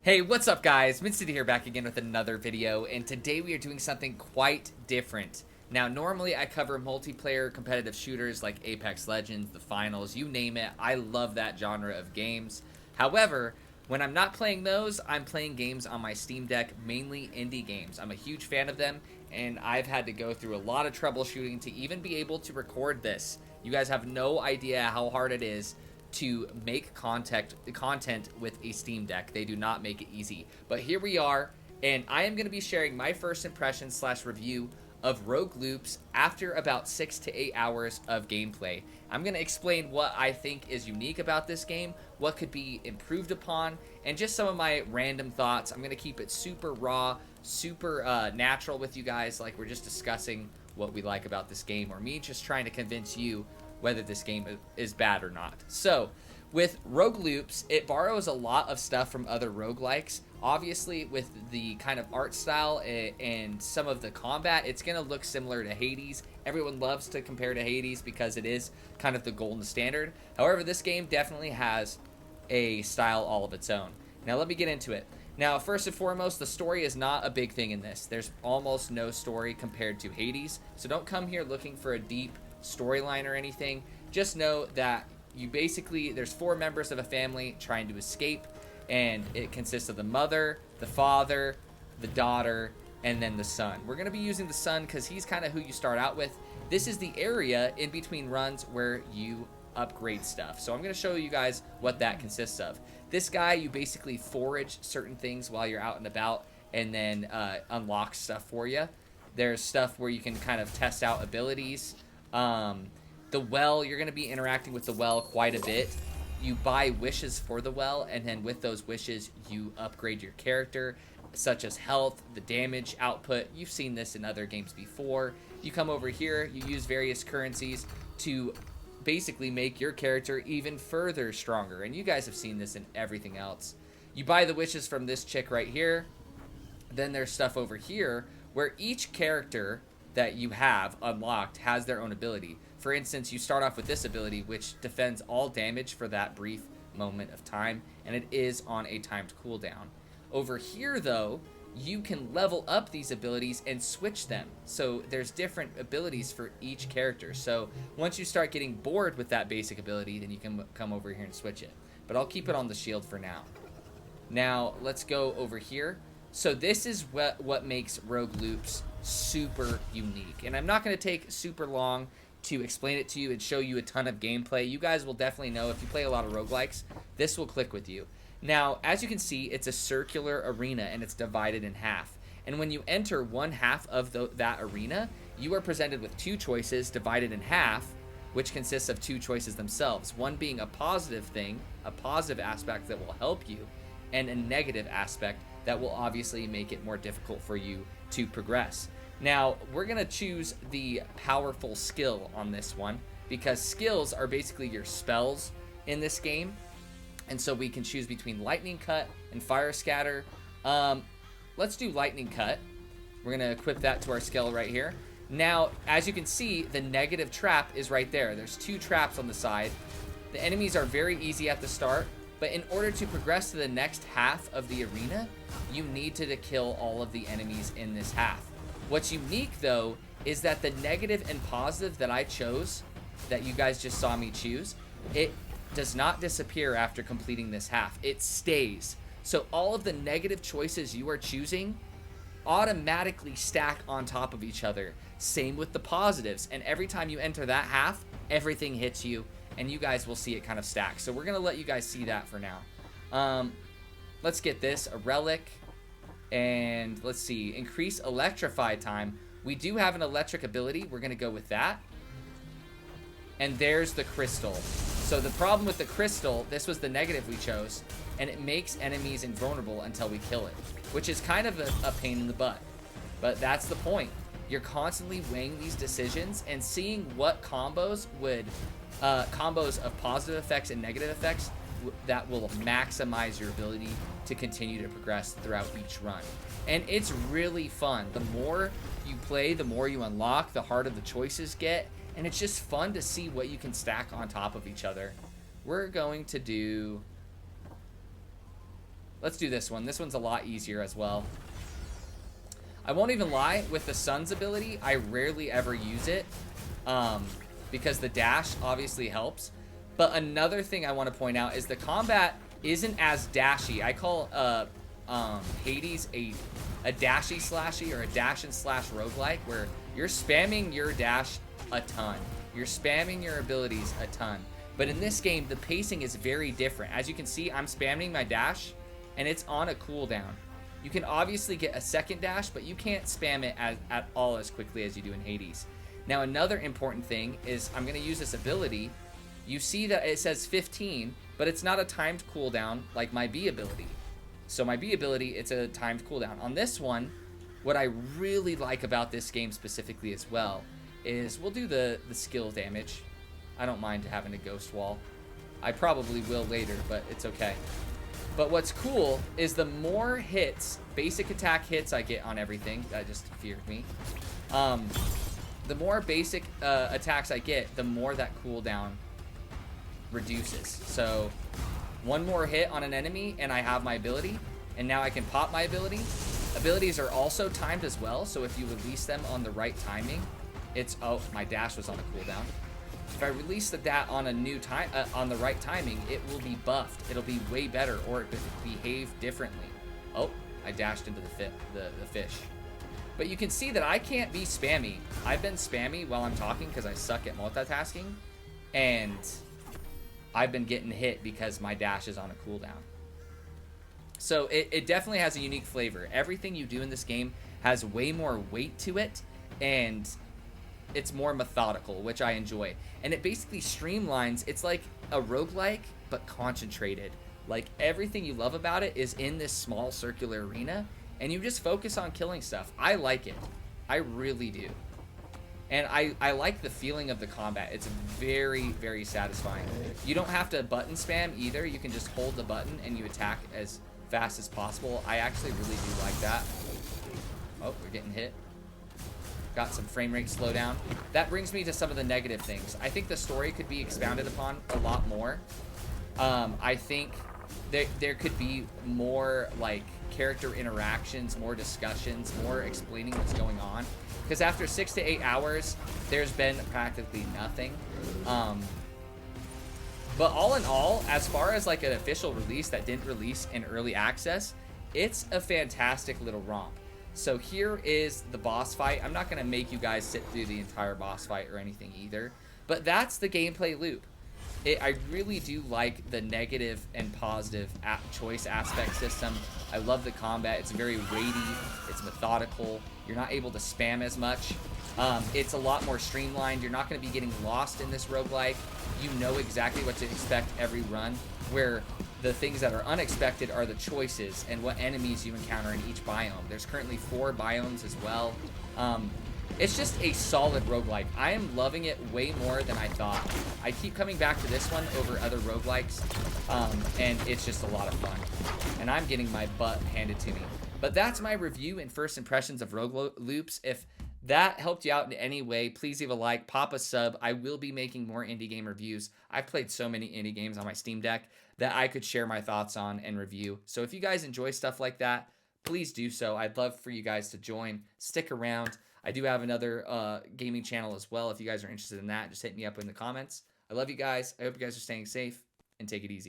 Hey, what's up guys? Mincity here back again with another video, and today we are doing something quite different. Now, normally I cover multiplayer competitive shooters like Apex Legends, the finals, you name it. I love that genre of games. However, when I'm not playing those, I'm playing games on my Steam Deck, mainly indie games. I'm a huge fan of them, and I've had to go through a lot of troubleshooting to even be able to record this. You guys have no idea how hard it is to make content with a Steam Deck. They do not make it easy. But here we are, and I am going to be sharing my first impression slash review of Rogue Loops after about 6 to 8 hours of gameplay. I'm going to explain what I think is unique about this game, what could be improved upon, and just some of my random thoughts. I'm going to keep it super raw, super natural with you guys, like we're just discussing what we like about this game, or me just trying to convince you whether this game is bad or not. So, with Rogue Loops, it borrows a lot of stuff from other roguelikes. Obviously, with the kind of art style and some of the combat, it's going to look similar to Hades. Everyone loves to compare to Hades because it is kind of the golden standard. However, this game definitely has a style all of its own. Now, let me get into it. Now, first and foremost, the story is not a big thing in this. There's almost no story compared to Hades, so don't come here looking for a deep storyline or anything. Just know that there's 4 members of a family trying to escape, and it consists of the mother, the father, the daughter, and then the son. We're going to be using the son because he's kind of who you start out with. This is the area in between runs where you upgrade stuff. So I'm going to show you guys what that consists of. This guy, you basically forage certain things while you're out and about, and then unlock stuff for you. There's stuff where you can kind of test out abilities. The well, you're going to be interacting with the well quite a bit. You buy wishes for the well, and then with those wishes you upgrade your character, such as health, the damage output. You've seen this in other games before. You come over here, you use various currencies to basically make your character even further stronger, and you guys have seen this in everything else. You buy the wishes from this chick right here. Then there's stuff over here where each character that you have unlocked has their own ability. For instance, you start off with this ability, which defends all damage for that brief moment of time, and it is on a timed cooldown. Over here, though, you can level up these abilities and switch them. So there's different abilities for each character. So once you start getting bored with that basic ability, then you can come over here and switch it. But I'll keep it on the shield for now. Now, let's go over here. So this is what makes Rogue Loops super unique. And I'm not going to take super long to explain it to you and show you a ton of gameplay. You guys will definitely know if you play a lot of roguelikes, this will click with you. Now, as you can see, it's a circular arena and it's divided in half. And when you enter one half of that arena, you are presented with 2 choices divided in half, which consists of 2 choices themselves. One being a positive thing, a positive aspect that will help you, and a negative aspect that will obviously make it more difficult for you to progress. Now, we're going to choose the powerful skill on this one, because skills are basically your spells in this game. And so we can choose between Lightning Cut and Fire Scatter. Let's do Lightning Cut. We're going to equip that to our skill right here. Now, as you can see, the negative trap is right there. There's 2 traps on the side. The enemies are very easy at the start, but in order to progress to the next half of the arena, you need to kill all of the enemies in this half. What's unique, though, is that the negative and positive that I chose, that you guys just saw me choose, it does not disappear after completing this half. It stays. So all of the negative choices you are choosing automatically stack on top of each other. Same with the positives. And every time you enter that half, everything hits you, and you guys will see it kind of stack. So we're going to let you guys see that for now. Let's get this, a relic. And let's see, increase electrify time. We do have an electric ability. We're going to go with that. And there's the crystal. So the problem with the crystal, this was the negative we chose, and it makes enemies invulnerable until we kill it, which is kind of a pain in the butt. But that's the point. You're constantly weighing these decisions and seeing what combos of positive effects and negative effects that will maximize your ability to continue to progress throughout each run. And it's really fun. The more you play, the more you unlock, the harder the choices get, and it's just fun to see what you can stack on top of each other. We're going to do Let's do this one. This one's a lot easier as well. I won't even lie, with the Sun's ability, I rarely ever use it because the dash obviously helps. But another thing I want to point out is the combat isn't as dashy. I call Hades a dashy slashy, or a dash and slash roguelike, where you're spamming your dash a ton. You're spamming your abilities a ton. But in this game, the pacing is very different. As you can see, I'm spamming my dash, and it's on a cooldown. You can obviously get a second dash, but you can't spam it at all as quickly as you do in Hades. Now, another important thing is I'm going to use this ability. You see that it says 15, but it's not a timed cooldown like my B ability. So my B ability, it's a timed cooldown. On this one, what I really like about this game specifically as well is we'll do the skill damage. I don't mind having a ghost wall. I probably will later, but it's okay. But what's cool is the more hits, basic attack hits I get on everything, that just feared me. The more basic attacks I get, the more that cooldown reduces. So one more hit on an enemy and I have my ability, and now I can pop my ability. Abilities are also timed as well, so if you release them on the right timing, it's, oh, my dash was on the cooldown. If I release that on a new time, on the right timing, it will be buffed. It'll be way better, or it could behave differently. Oh, I dashed into the fish. But you can see that I can't be spammy. I've been spammy while I'm talking because I suck at multitasking, and I've been getting hit because my dash is on a cooldown. So it definitely has a unique flavor. Everything you do in this game has way more weight to it, and it's more methodical, which I enjoy. And it basically streamlines. It's like a roguelike, but concentrated. Like, everything you love about it is in this small circular arena, and you just focus on killing stuff. I like it. I really do. And I like the feeling of the combat. It's very, very satisfying. You don't have to button spam either. You can just hold the button and you attack as fast as possible. I actually really do like that. Oh, we're getting hit. Got some frame rate slowdown. That brings me to some of the negative things. I think the story could be expounded upon a lot more. I think there could be more, like, character interactions, more discussions, more explaining what's going on. Because after 6 to 8 hours, there's been practically nothing. But all in all, as far as like an official release that didn't release in early access, it's a fantastic little romp. So here is the boss fight. I'm not going to make you guys sit through the entire boss fight or anything either, but that's the gameplay loop. I really do like the negative and positive choice aspect system. I love the combat. It's very weighty. It's methodical. You're not able to spam as much. It's a lot more streamlined. You're not going to be getting lost in this roguelike. You know exactly what to expect every run, where the things that are unexpected are the choices and what enemies you encounter in each biome. There's currently 4 biomes as well. It's just a solid roguelike. I am loving it way more than I thought. I keep coming back to this one over other roguelikes, and it's just a lot of fun. And I'm getting my butt handed to me. But that's my review and first impressions of Rogue Loops. If that helped you out in any way, please leave a like, pop a sub. I will be making more indie game reviews. I've played so many indie games on my Steam Deck that I could share my thoughts on and review. So if you guys enjoy stuff like that, please do so. I'd love for you guys to join. Stick around. I do have another gaming channel as well. If you guys are interested in that, just hit me up in the comments. I love you guys. I hope you guys are staying safe, and take it easy.